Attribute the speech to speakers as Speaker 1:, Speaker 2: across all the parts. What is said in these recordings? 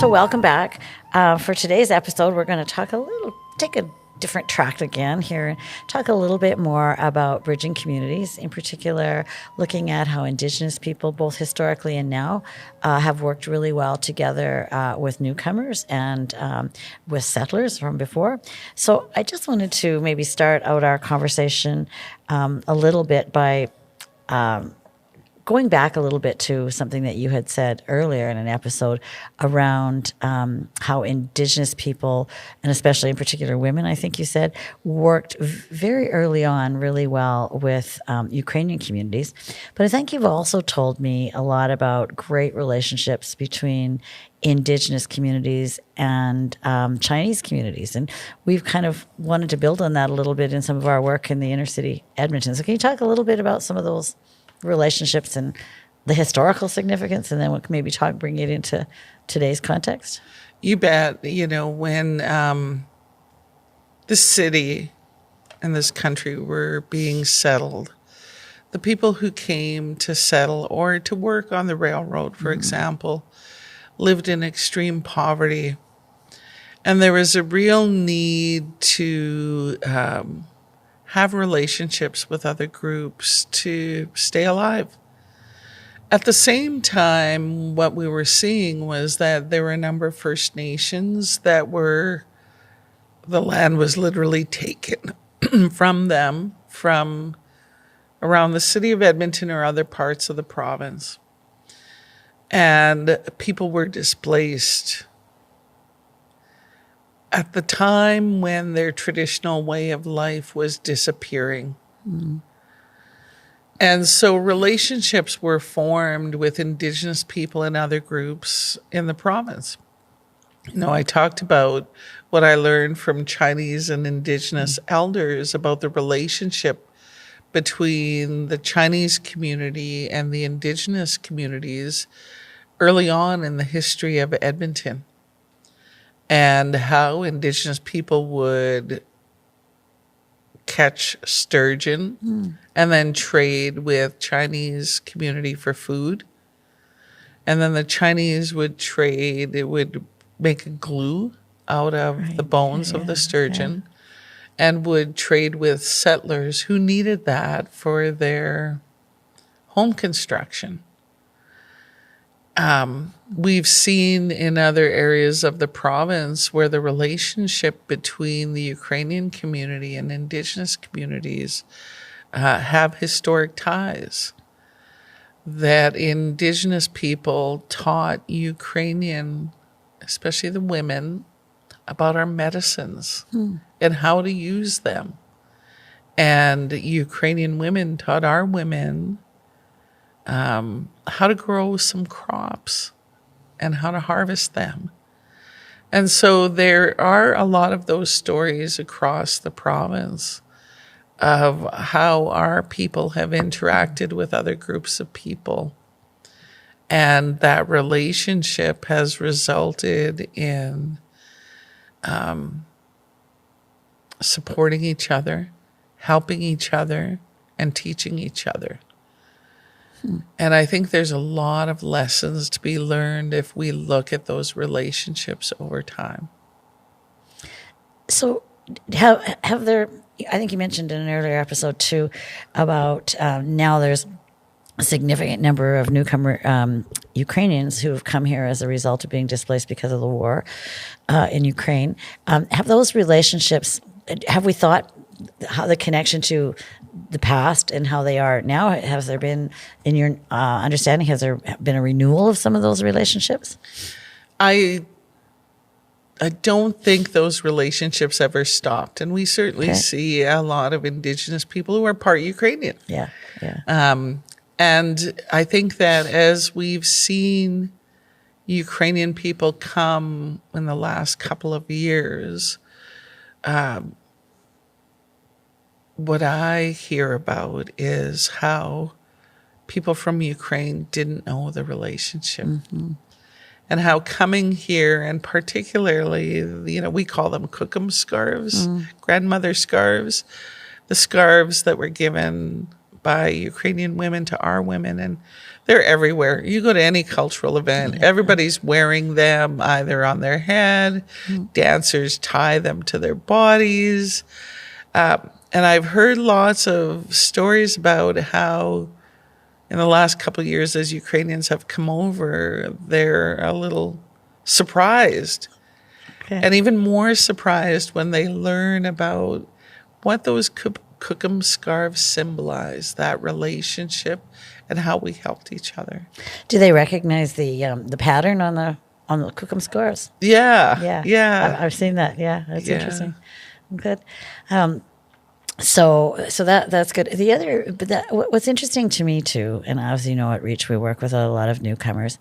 Speaker 1: So welcome back. For today's episode, we're going to take a different track again here and talk a little bit more about bridging communities, in particular, looking at how Indigenous people, both historically and now, have worked really well together with newcomers and with settlers from before. So I just wanted to maybe start out our conversation a little bit by going back a little bit to something that you had said earlier in an episode around how Indigenous people, and especially in particular women, I think you said, worked very early on really well with Ukrainian communities. But I think you've also told me a lot about great relationships between Indigenous communities and Chinese communities. And we've kind of wanted to build on that a little bit in some of our work in the inner city Edmonton. So can you talk a little bit about some of those relationships and the historical significance, and then we'll maybe bring it into today's context?
Speaker 2: You bet. When this city and this country were being settled, the people who came to settle or to work on the railroad, for example, lived in extreme poverty. And there was a real need to have relationships with other groups to stay alive. At the same time, what we were seeing was that there were a number of First Nations the land was literally taken from them, from around the city of Edmonton or other parts of the province. And people were displaced at the time when their traditional way of life was disappearing. And so relationships were formed with Indigenous people and other groups in the province. I talked about what I learned from Chinese and Indigenous elders about the relationship between the Chinese community and the Indigenous communities early on in the history of Edmonton, and how Indigenous people would catch sturgeon and then trade with Chinese community for food. And then the Chinese would make a glue out of the bones of the sturgeon and would trade with settlers who needed that for their home construction. We've seen in other areas of the province where the relationship between the Ukrainian community and Indigenous communities have historic ties. That Indigenous people taught Ukrainian, especially the women, about our medicines and how to use them. And Ukrainian women taught our women how to grow some crops and how to harvest them. And so there are a lot of those stories across the province of how our people have interacted with other groups of people. And that relationship has resulted in supporting each other, helping each other, and teaching each other. And I think there's a lot of lessons to be learned if we look at those relationships over time.
Speaker 1: So have there, I think you mentioned in an earlier episode too, about now there's a significant number of newcomer Ukrainians who have come here as a result of being displaced because of the war in Ukraine. Have those relationships, have we thought how the connection to the past and how they are now, has there been, in your understanding, has there been a renewal of some of those relationships?
Speaker 2: I don't think those relationships ever stopped. And we certainly see a lot of Indigenous people who are part Ukrainian.
Speaker 1: Yeah.
Speaker 2: And I think that as we've seen Ukrainian people come in the last couple of years, what I hear about is how people from Ukraine didn't know the relationship. And how coming here, and particularly, we call them cookum scarves, grandmother scarves, the scarves that were given by Ukrainian women to our women, and they're everywhere. You go to any cultural event, everybody's wearing them either on their head. Dancers tie them to their bodies. And I've heard lots of stories about how in the last couple of years, as Ukrainians have come over, they're a little surprised. And even more surprised when they learn about what those kukum scarves symbolize, that relationship, and how we helped each other.
Speaker 1: Do they recognize the pattern on the kukum scarves?
Speaker 2: Yeah.
Speaker 1: I've seen that. Yeah, that's interesting. Good. So that's good. The other, what's interesting to me too, and as you know, at Reach we work with a lot of newcomers,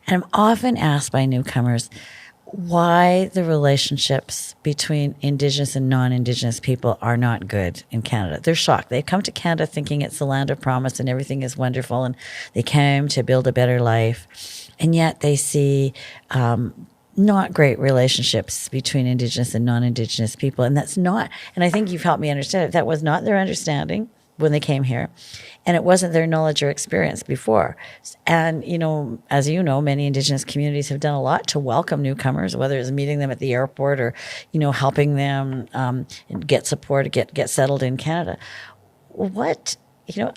Speaker 1: and I'm often asked by newcomers why the relationships between Indigenous and non-Indigenous people are not good in Canada. They're shocked. They come to Canada thinking it's the land of promise and everything is wonderful, and they came to build a better life, and yet they see not great relationships between Indigenous and non-Indigenous people. And that's not, and I think you've helped me understand it, that was not their understanding when they came here, and it wasn't their knowledge or experience before. And, you know, as you know, many Indigenous communities have done a lot to welcome newcomers, whether it's meeting them at the airport or, you know, helping them get support, get settled in Canada. What, you know,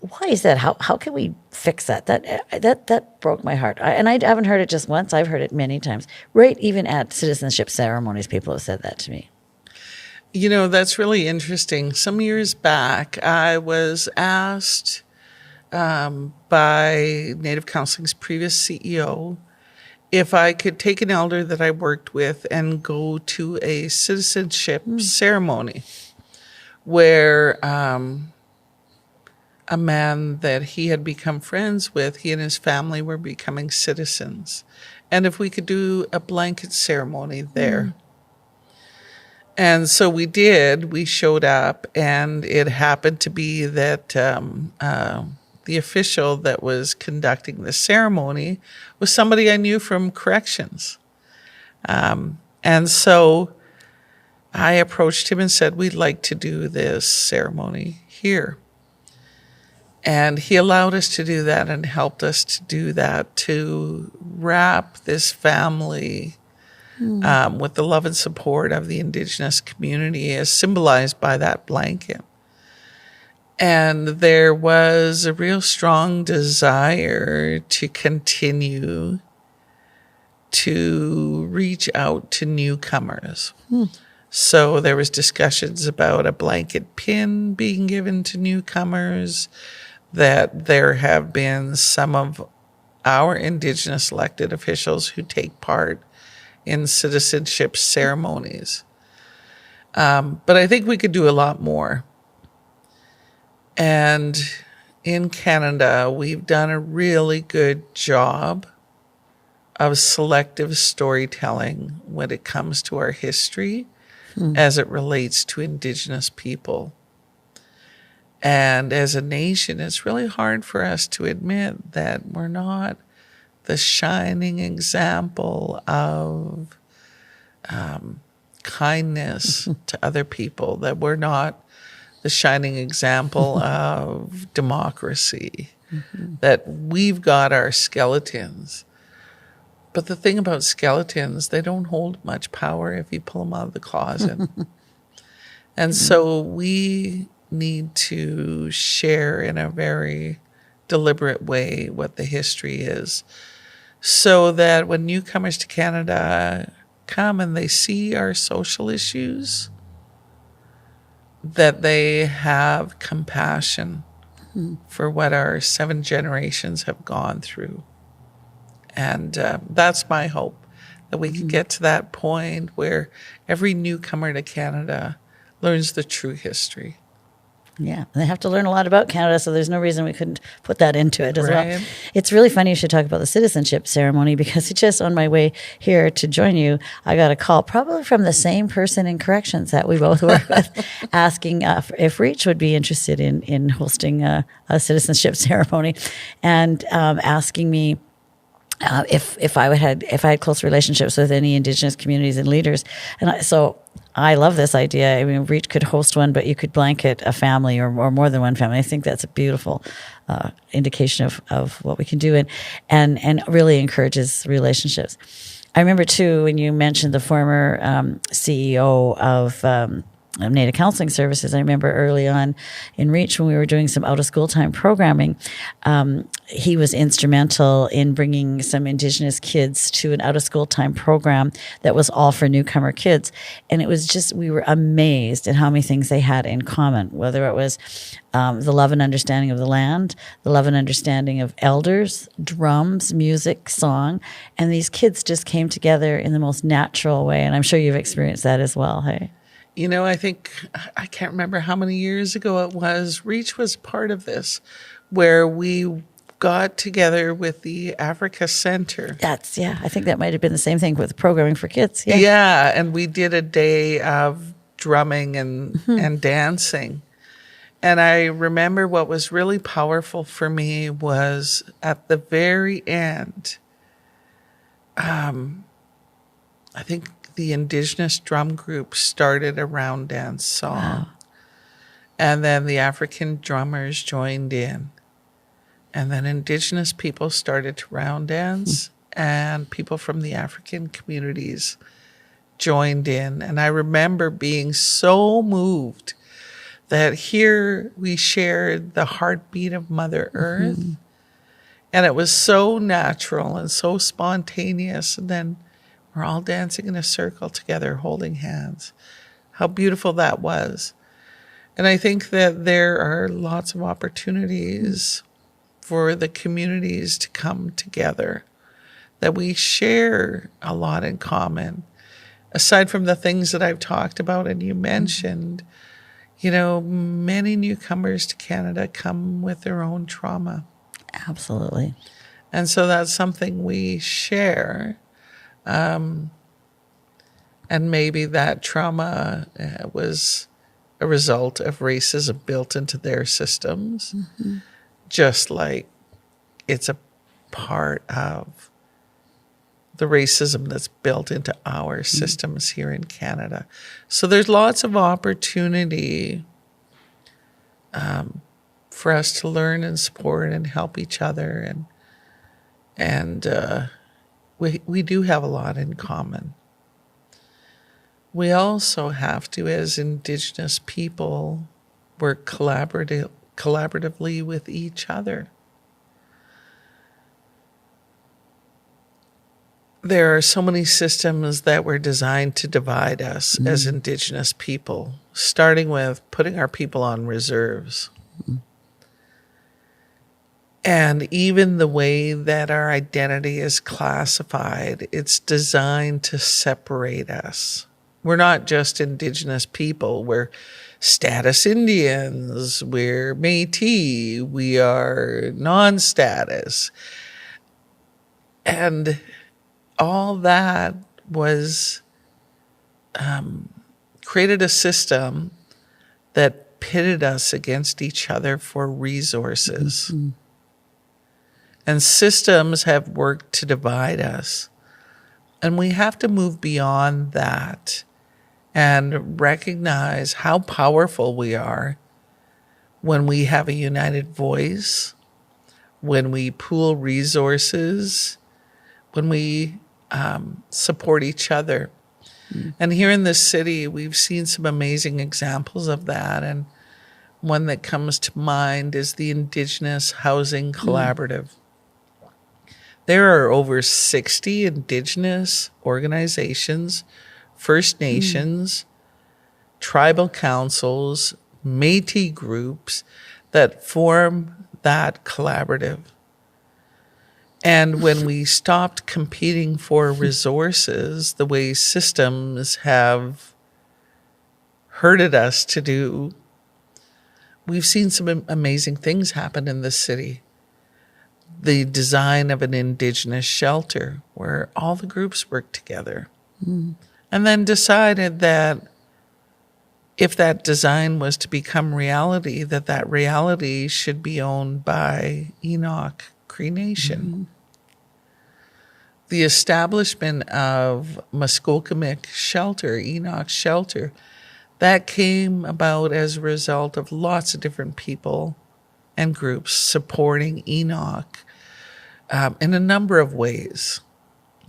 Speaker 1: why is that? How can we fix that? That broke my heart. And I haven't heard it just once. I've heard it many times. Right, even at citizenship ceremonies, people have said that to me.
Speaker 2: You know, that's really interesting. Some years back, I was asked by Native Counseling's previous CEO if I could take an elder that I worked with and go to a citizenship ceremony where a man that he had become friends with, he and his family were becoming citizens. And if we could do a blanket ceremony there. And so we did. We showed up, and it happened to be that the official that was conducting the ceremony was somebody I knew from corrections. And so I approached him and said, we'd like to do this ceremony here. And he allowed us to do that and helped us to do that, to wrap this family with the love and support of the Indigenous community as symbolized by that blanket. And there was a real strong desire to continue to reach out to newcomers. So there was discussions about a blanket pin being given to newcomers, that there have been some of our Indigenous elected officials who take part in citizenship ceremonies. But I think we could do a lot more. And in Canada, we've done a really good job of selective storytelling when it comes to our history as it relates to Indigenous people. And as a nation, it's really hard for us to admit that we're not the shining example of kindness to other people, that we're not the shining example of democracy, that we've got our skeletons. But the thing about skeletons, they don't hold much power if you pull them out of the closet. And so we need to share in a very deliberate way what the history is, so that when newcomers to Canada come and they see our social issues, that they have compassion for what our 7 generations have gone through. And that's my hope, that we can get to that point where every newcomer to Canada learns the true history.
Speaker 1: Yeah, they have to learn a lot about Canada, so there's no reason we couldn't put that into it as well. It's really funny you should talk about the citizenship ceremony, because just on my way here to join you, I got a call probably from the same person in corrections that we both work with, asking if Reach would be interested in hosting a citizenship ceremony, and asking me if I had close relationships with any Indigenous communities and leaders. And so I love this idea. I mean, Reach could host one, but you could blanket a family or more than one family. I think that's a beautiful indication of what we can do, and really encourages relationships. I remember too when you mentioned the former CEO of Native Counselling Services. I remember early on in Reach when we were doing some out of school time programming, he was instrumental in bringing some Indigenous kids to an out of school time program that was all for newcomer kids. And it was just, we were amazed at how many things they had in common, whether it was the love and understanding of the land, the love and understanding of elders, drums, music, song. And these kids just came together in the most natural way. And I'm sure you've experienced that as well, hey?
Speaker 2: You know, I think, I can't remember how many years ago it was, Reach was part of this, where we got together with the Africa Center.
Speaker 1: I think that might have been the same thing with programming for kids.
Speaker 2: Yeah, and we did a day of drumming and dancing. And I remember what was really powerful for me was at the very end, I think the Indigenous drum group started a round dance song. Wow. And then the African drummers joined in. And then Indigenous people started to round dance, and people from the African communities joined in. And I remember being so moved that here we shared the heartbeat of Mother Earth. And it was so natural and so spontaneous. And then we're all dancing in a circle together, holding hands. How beautiful that was. And I think that there are lots of opportunities for the communities to come together, that we share a lot in common. Aside from the things that I've talked about and you mentioned, you know, many newcomers to Canada come with their own trauma.
Speaker 1: Absolutely.
Speaker 2: And so that's something we share. And maybe that trauma was a result of racism built into their systems, just like it's a part of the racism that's built into our systems here in Canada. So there's lots of opportunity for us to learn and support and help each other. And we do have a lot in common. We also have to, as Indigenous people, work collaboratively with each other. There are so many systems that were designed to divide us as Indigenous people, starting with putting our people on reserves. And even the way that our identity is classified, it's designed to separate us. We're not just Indigenous people. We're status Indians. We're Métis. We are non-status. And all that was created a system that pitted us against each other for resources. And systems have worked to divide us. And we have to move beyond that and recognize how powerful we are when we have a united voice, when we pool resources, when we support each other. And here in this city, we've seen some amazing examples of that. And one that comes to mind is the Indigenous Housing Collaborative. There are over 60 Indigenous organizations, First Nations, tribal councils, Métis groups that form that collaborative. And when we stopped competing for resources the way systems have herded us to do, we've seen some amazing things happen in this city. The design of an Indigenous shelter where all the groups worked together and then decided that if that design was to become reality, that reality should be owned by Enoch Cree Nation. the establishment of Muskokamik Shelter, Enoch Shelter, that came about as a result of lots of different people and groups supporting Enoch in a number of ways,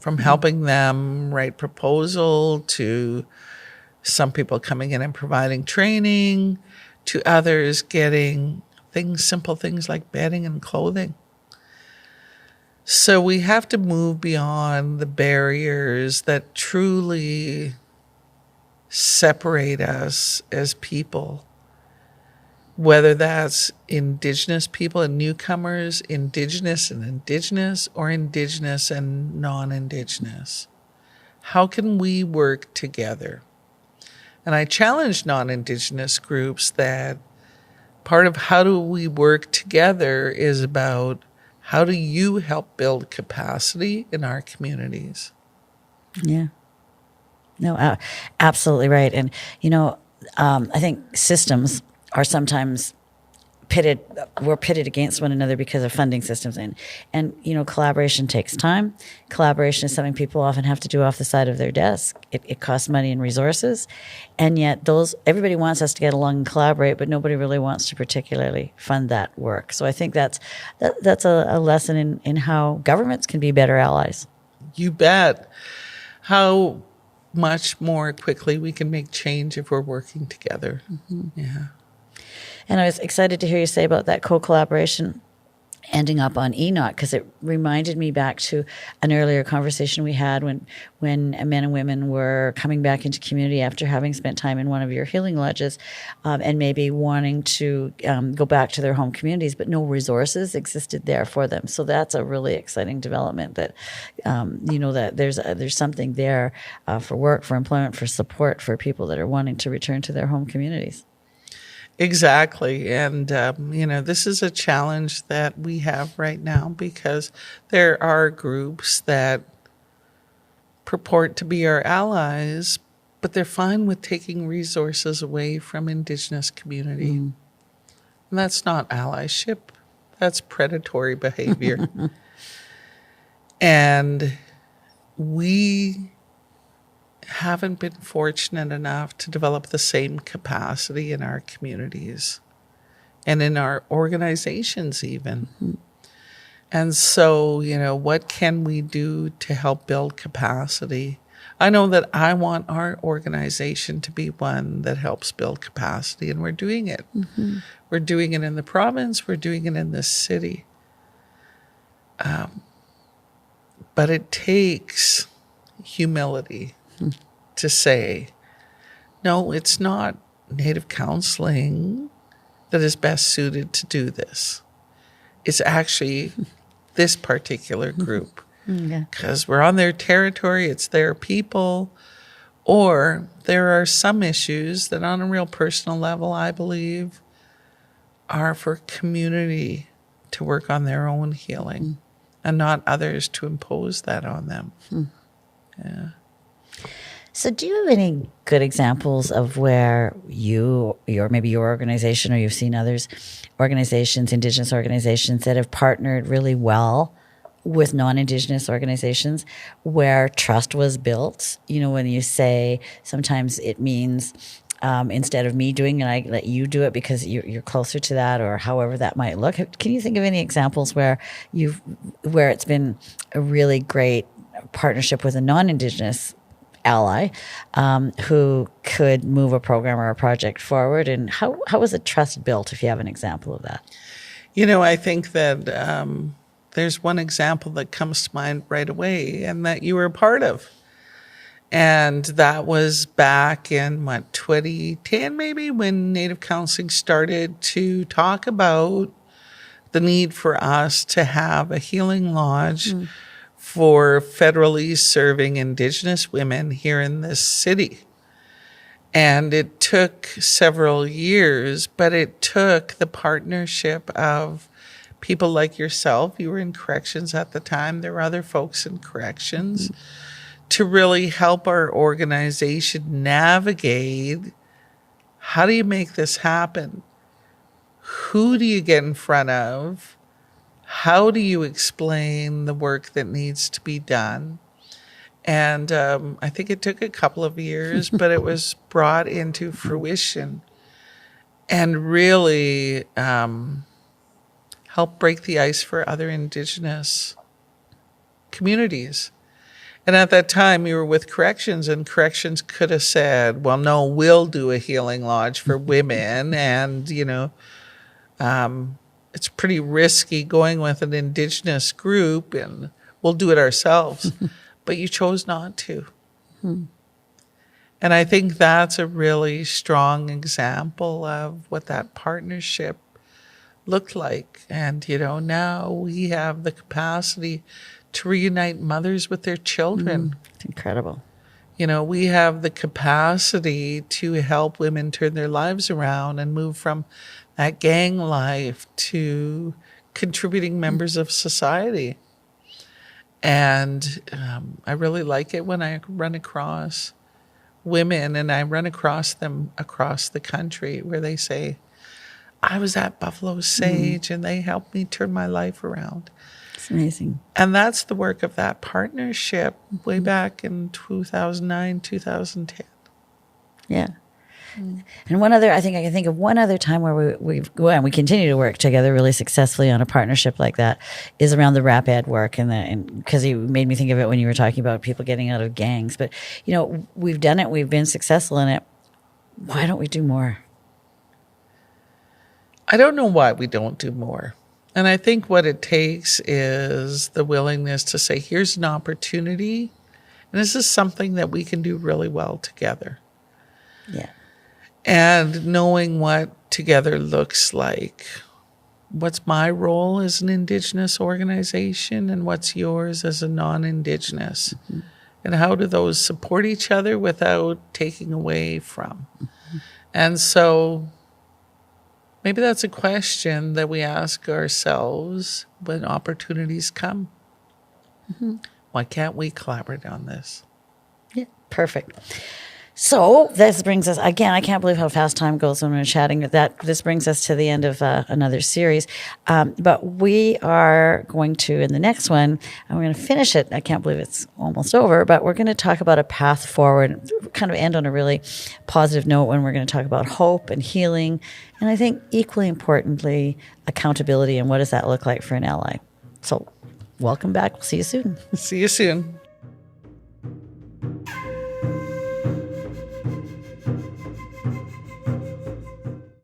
Speaker 2: from helping them write proposal to some people coming in and providing training to others getting simple things like bedding and clothing. So we have to move beyond the barriers that truly separate us as people, whether that's Indigenous people and newcomers, Indigenous and Indigenous, or Indigenous and non-Indigenous. How can we work together? And I challenge non-Indigenous groups that part of how do we work together is about how do you help build capacity in our communities?
Speaker 1: Yeah. No, absolutely right. And, I think systems are sometimes we're pitted against one another because of funding systems. And collaboration takes time. Collaboration is something people often have to do off the side of their desk. It costs money and resources. And yet everybody wants us to get along and collaborate, but nobody really wants to particularly fund that work. So I think that's a lesson in how governments can be better allies.
Speaker 2: You bet. How much more quickly we can make change if we're working together. Mm-hmm. Yeah.
Speaker 1: And I was excited to hear you say about that co-collaboration ending up on Enoch, because it reminded me back to an earlier conversation we had when men and women were coming back into community after having spent time in one of your healing lodges, and maybe wanting to go back to their home communities, but no resources existed there for them. So that's a really exciting development that, that there's something there for work, for employment, for support for people that are wanting to return to their home communities.
Speaker 2: Exactly. And, this is a challenge that we have right now because there are groups that purport to be our allies, but they're fine with taking resources away from Indigenous community. Mm. And that's not allyship. That's predatory behavior. And we haven't been fortunate enough to develop the same capacity in our communities and in our organizations even. Mm-hmm. And so, what can we do to help build capacity? I know that I want our organization to be one that helps build capacity, and we're doing it. Mm-hmm. We're doing it in the province. We're doing it in the city. But it takes humility to say, no, it's not Native Counselling that is best suited to do this. It's actually this particular group. Because we're on their territory, it's their people, or there are some issues that on a real personal level, I believe, are for community to work on their own healing and not others to impose that on them. Yeah.
Speaker 1: So do you have any good examples of where maybe your organization, or you've seen organizations, Indigenous organizations that have partnered really well with non-Indigenous organizations where trust was built? When you say sometimes it means instead of me doing it, I let you do it because you're closer to that, or however that might look. Can you think of any examples where it's been a really great partnership with a non-Indigenous ally who could move a program or a project forward? And how was the trust built, if you have an example of that?
Speaker 2: I think that there's one example that comes to mind right away and that you were a part of. And that was back in 2010 maybe, when Native Counselling started to talk about the need for us to have a healing lodge for federally serving Indigenous women here in this city. And it took several years, but it took the partnership of people like yourself. You were in corrections at the time. There were other folks in corrections to really help our organization navigate, how do you make this happen? Who do you get in front of? how do you explain the work that needs to be done? And I think it took a couple of years, but it was brought into fruition and really helped break the ice for other Indigenous communities. And at that time, you were with Corrections, and Corrections could have said, well, no, we'll do a healing lodge for women. And, it's pretty risky going with an Indigenous group, and we'll do it ourselves. But you chose not to. And I think that's a really strong example of what that partnership looked like. And, now we have the capacity to reunite mothers with their children.
Speaker 1: It's incredible.
Speaker 2: We have the capacity to help women turn their lives around and move from that gang life to contributing members of society. And I really like it when I run across women, and I run across them across the country, where they say, I was at Buffalo Sage and they helped me turn my life around.
Speaker 1: It's amazing.
Speaker 2: And that's the work of that partnership way back in 2009, 2010.
Speaker 1: Yeah. And I can think of one other time where we continue to work together really successfully on a partnership like that is around the rap ed work, and because you made me think of it when you were talking about people getting out of gangs. But we've done it, we've been successful in it. Why don't we do more?
Speaker 2: I don't know why we don't do more. And I think what it takes is the willingness to say, here's an opportunity, and this is something that we can do really well together.
Speaker 1: Yeah.
Speaker 2: And knowing what together looks like. What's my role as an Indigenous organization, and what's yours as a non-Indigenous? And how do those support each other without taking away from? And so maybe that's a question that we ask ourselves when opportunities come. Why can't we collaborate on this?
Speaker 1: Yeah, perfect. So this brings us, again, I can't believe how fast time goes when we're chatting. This brings us to the end of another series. But we are going to, in the next one, and we're going to finish it. I can't believe it's almost over, but we're going to talk about a path forward, kind of end on a really positive note when we're going to talk about hope and healing. And I think equally importantly, accountability, and what does that look like for an ally. So welcome back. We'll see you soon.
Speaker 2: See you soon.